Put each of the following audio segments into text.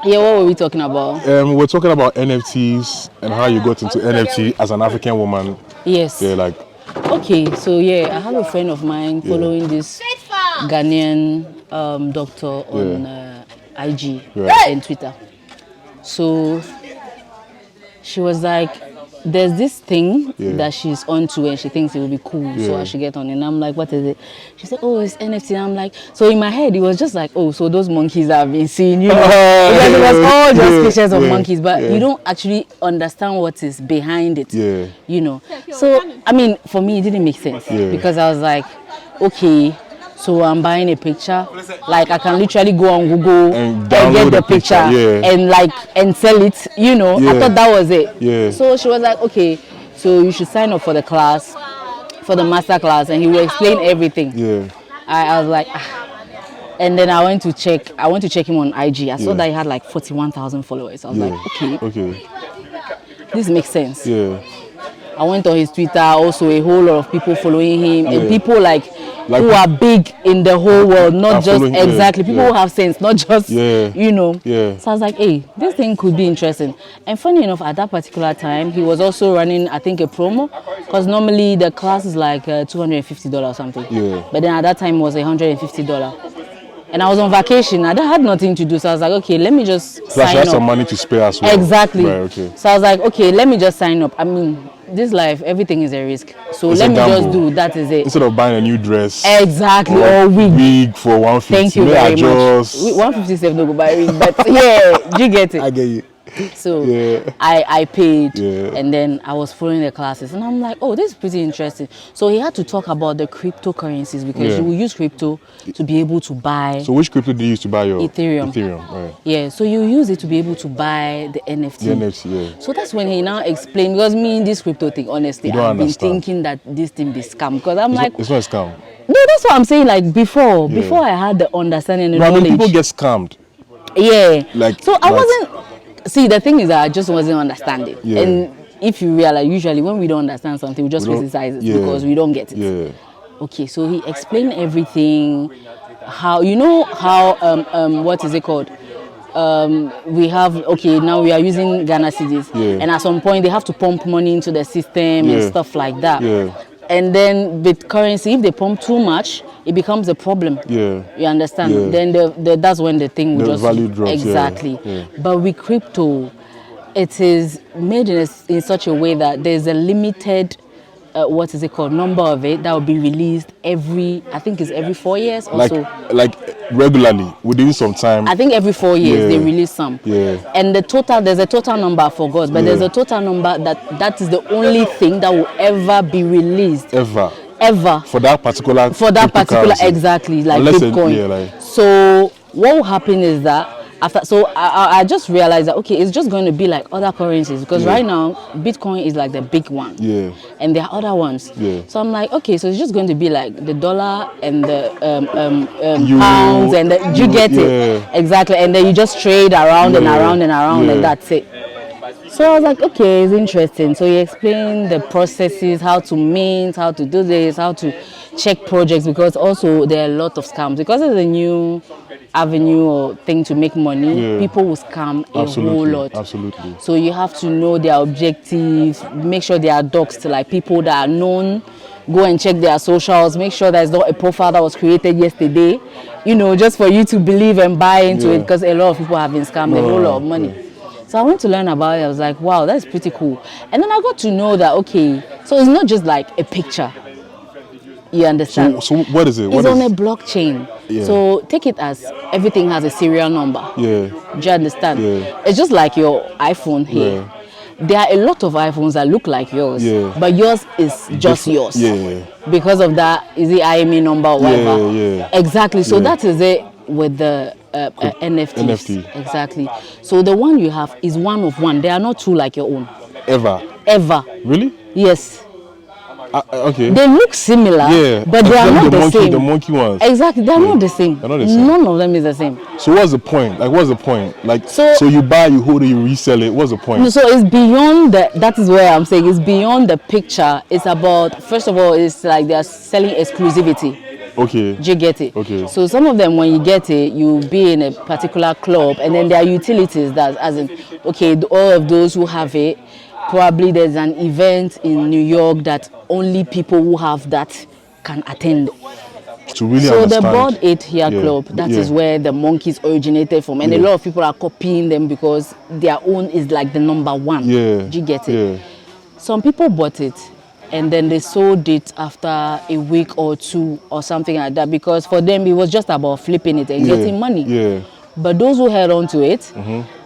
Yeah, what were we talking about? We're talking about NFTs and how you got into NFT as an African woman. Yes. Yeah, like. Okay, so yeah, I have a friend of mine following this Ghanaian doctor on IG and Twitter. So she was like, there's this thing that she's onto and she thinks it will be cool, so I should get on. And I'm like, what is it? She said, oh, it's NFT. And I'm like, so in my head, it was just like, oh, so those monkeys I've been seeing, you know, because it was all just pictures of monkeys, but you don't actually understand what is behind it, you know. So, I mean, for me, it didn't make sense because I was like, okay, so I'm buying a picture, like I can literally go on Google and get the picture and like and sell it, you know. I thought that was it. So she was like, okay, so you should sign up for the class, for the master class, and he will explain everything. I was like, ah. And then I went to check him on IG. I saw that he had like 41,000 followers. I was like, okay, this makes sense. I went on his Twitter, also a whole lot of people following him, and people like who are big in the whole world, not just people who have sense, not just you know. So I was like, hey, this thing could be interesting. And funny enough, at that particular time, he was also running, I think, a promo, because normally the class is like $250 or something. But then at that time it was $150. And I was on vacation. I had nothing to do, so I was like, okay, let me just sign up. You had some money to spare as well. Exactly. Right, so I was like, okay, let me just sign up. I mean, this life, everything is a risk. So let me just do. That is it. Instead of buying a new dress. Exactly. Or wig for 150. Thank you very much. 150 safe no go buy wig, but yeah, you get it. I get you. So I paid and then I was following the classes and I'm like, oh, this is pretty interesting. So he had to talk about the cryptocurrencies because you will use crypto to be able to buy. So which crypto do you use to buy your Ethereum? Right. Yeah, so you use it to be able to buy the NFT. The NFT, So that's when he now explained, because me in this crypto thing, honestly, I've been thinking that this thing be scam, because I'm like, it's not a scam. No, that's what I'm saying. Like before I had the understanding and knowledge. People get scammed. Yeah. Like so I wasn't. See, the thing is that I just wasn't understanding. And if you realize, usually when we don't understand something, we just criticize it because we don't get it. Okay, so he explained everything. How, you know how, what is it called? We have, now we are using Ghana cedis. And at some point, they have to pump money into the system and stuff like that. And then with currency, if they pump too much, it becomes a problem. You understand? Then that's when the thing will just value drops. Exactly. But with crypto, it is made in such a way that there's a limited what is it called, number of it that will be released every 4 years or so. Like regularly, within some time. I think every 4 years they release some. And there's a total number, I forgot, but there's a total number that is the only thing that will ever be released. Ever. For that particular exactly, like unless Bitcoin. So what will happen is that I just realized that it's just going to be like other currencies, because right now Bitcoin is like the big one, and there are other ones. So I'm like, okay, so it's just going to be like the dollar and the pounds and you get it exactly, and then you just trade around and around and around, and that's it. So I was like, okay, it's interesting. So he explained the processes, how to mint, how to do this, how to check projects, because also there are a lot of scams. Because it's a new avenue or thing to make money, people will scam a whole lot. Absolutely. So you have to know their objectives, make sure they are doxed, like people that are known. Go and check their socials, make sure there's not a profile that was created yesterday, just for you to believe and buy into it, because a lot of people have been scammed a whole lot of money. So I went to learn about it. I was like, wow, that's pretty cool. And then I got to know that, so it's not just like a picture. You understand? So what is it? It's on a blockchain. So take it as everything has a serial number. Do you understand? It's just like your iPhone here. There are a lot of iPhones that look like yours, but yours is just yours. Because of that, is the IME number or whatever. Exactly. So that is it with the NFT. Exactly. So the one you have is one of one. They are not two like your own. Ever. Really? Yes. Okay. They look similar, but they are not the same. The monkey ones. Exactly, they are not the same. They're not the same. None of them is the same. So what's the point? So you buy, you hold it, you resell it. What's the point? So it's beyond that is where I'm saying it's beyond the picture. It's about, first of all, it's like they are selling exclusivity. Okay. Do you get it? Okay. So some of them, when you get it, you'll be in a particular club, and then there are utilities that, as in, okay, all of those who have it, probably there's an event in New York that only people who have that can attend. To really so understand. The Bored Ape here club, that is where the monkeys originated from, and a lot of people are copying them because their own is like the number one. Yeah. Do you get it? Yeah. Some people bought it and then they sold it after a week or two or something like that, because for them it was just about flipping it and getting money. Yeah. But those who held on to it,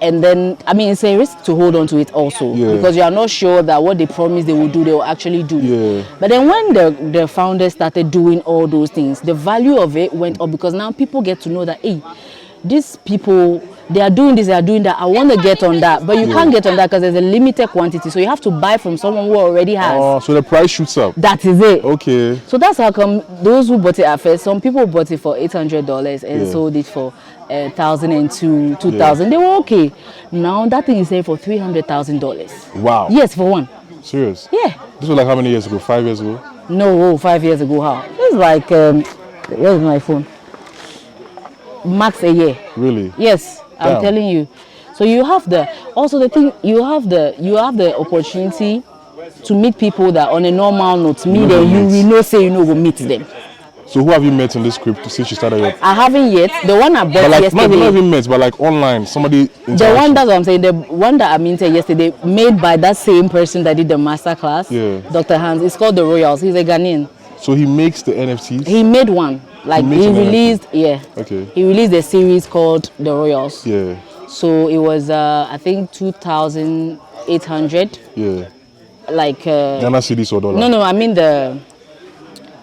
and then, I mean, it's a risk to hold on to it also, because you are not sure that what they promised they will do, they will actually do. Yeah. But then when the founders started doing all those things, the value of it went up, because now people get to know that, hey, these people, they are doing this, they are doing that, I want to get on that. But you can't get on that because there's a limited quantity. So you have to buy from someone who already has. Oh, so the price shoots up. That is it. Okay. So that's how come those who bought it at first, some people bought it for $800 and sold it for 1,000 and 2,000. They were okay. Now that thing is there for $300,000. Wow. Yes, for one. Serious? Yeah. This was like how many years ago? 5 years ago? No, 5 years ago. How? It's like where's my phone? Max a year. Really? Yes, I'm telling you. So you have the you have the opportunity to meet people that on a normal note, meet them, you will not say you know go meet them. So who have you met in this crypto since you started your? I haven't yet. The one I bought yesterday. Not even met, but like online, somebody. The one that I'm saying, the one that I minted yesterday, made by that same person that did the masterclass, Dr. Hans. It's called the Royals. He's a Ghanaian. So he makes the NFTs. He made one. Like he released, Okay. He released a series called the Royals. Yeah. So it was, I think, 2,800. Yeah. Like. Ghana cedis or dollar? No, I mean the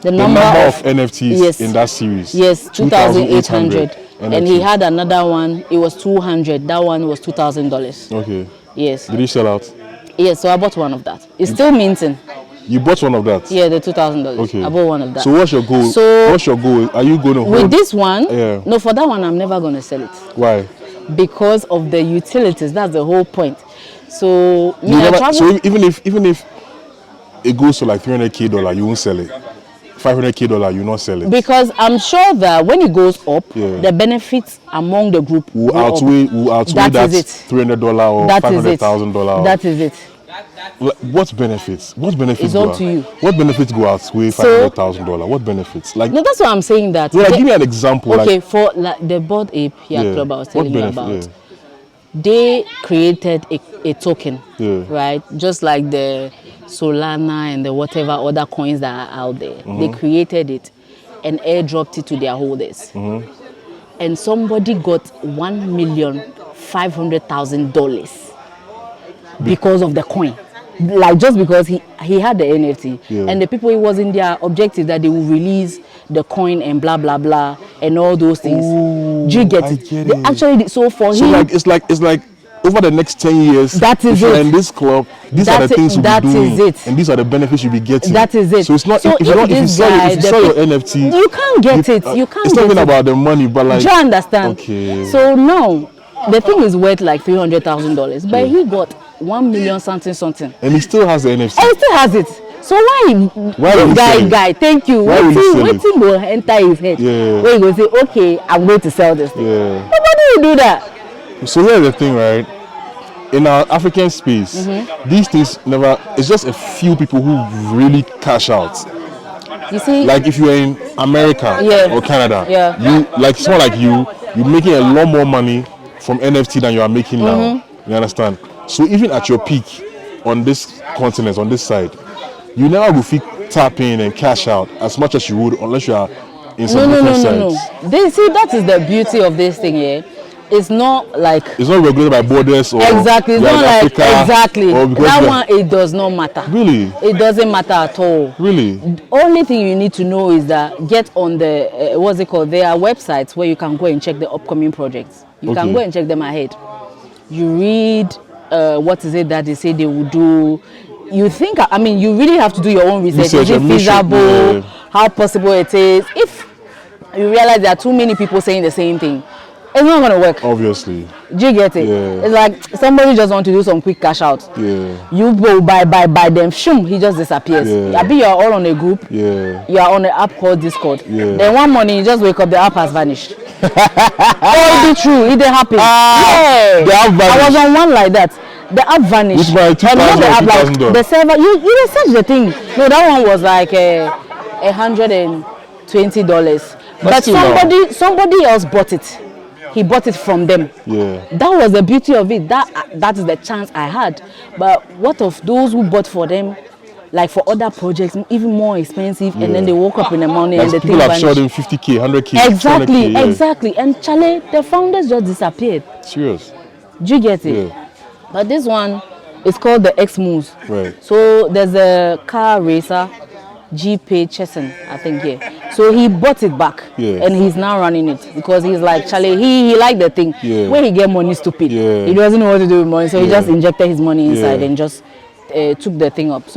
number of NFTs in that series. Yes, 2,800. And he had another one. It was 200. That one was $2,000. Okay. Yes. Did he sell out? Yes. So I bought one of that. It's still minting. You bought one of that? Yeah, the $2,000. Okay. I bought one of that. So what's your goal? Are you going to hold? With this one? Yeah. No, for that one, I'm never going to sell it. Why? Because of the utilities. That's the whole point. So, so even if it goes to like $300K, you won't sell it. $500K, you will not sell it. Because I'm sure that when it goes up, the benefits among the group will outweigh that $300 or $500,000. That is it. What benefits? What benefits? It's up to you. What benefits go outweigh $500,000? What benefits? Like no, that's what I'm saying. That. Yeah, give me an example. Okay, for like the Bored Ape club I was telling you about. Yeah. They created a token, right? Just like the Solana and the whatever other coins that are out there. They created it and airdropped it to their holders. And somebody got $1,500,000 because of the coin. Like just because he had the NFT. And the people, it was in their objective that they will release the coin and blah blah blah and all those things. Ooh, do you get it? They actually so for him. Like it's like over the next 10 years, that is if you're in this club, these are the things you'll be doing, and these are the benefits you'll be getting. That is it. So it's not if you sell your NFT, you can't get it. You can't. It's not even about the money, but like. Do you understand? Okay. So now the thing is worth like $300,000, but he got 1 million something. And he still has the NFT. And he still has it. So why this guy? Thank you. Waiting will enter his head. Where he will say, okay, I'm going to sell this thing. Nobody will do that. So here's the thing, right? In our African space, these things never. It's just a few people who really cash out. You see, like if you're in America or Canada, you like someone like you're making a lot more money from NFT than you are making now. You understand? So even at your peak on this continent, on this side, you never will tap in and cash out as much as you would unless you are in some different sides. No. See, that is the beauty of this thing here. It's not like it's not regulated by borders or exactly. It's not like Africa, exactly that one. It does not matter. Really, it doesn't matter at all. Really, the only thing you need to know is that get on the what's it called? There are websites where you can go and check the upcoming projects. You can go and check them ahead. You read what is it that they say they will do. You think, I mean, you really have to do your own research. Is it feasible? How possible it is? If you realize there are too many people saying the same thing, It's not gonna work. Obviously. Do you get it? Yeah. It's like somebody just want to do some quick cash out. Yeah. You go buy them, shoom, he just disappears. Yeah. I be you're all on a group. Yeah. You are on the app called Discord. Yeah. Then one morning you just wake up, the app has vanished. Oh, it be true, it did happen. Yeah. The app vanished. I was on one like that. The app vanished. Which by $2,000 like, the server, you search the thing. No, that one was like $120. But somebody else bought it. He bought it from them. Yeah. That was the beauty of it. That is the chance I had. But what of those who bought for them, like for other projects, even more expensive, and then they woke up in the morning and the thing vanished. People have showed him 50K, 100K. Exactly, 200K, exactly. And Charlie, the founders just disappeared. Serious. Do you get it? Yeah. But this one is called the X Moves. Right. So there's a car racer, G-Pay Chesson, I think, yeah. So he bought it back, and he's now running it because he's like, Charlie, he liked the thing. Yeah. When he get money, stupid. Yeah. He doesn't know what to do with money, so he just injected his money inside and just took the thing up. So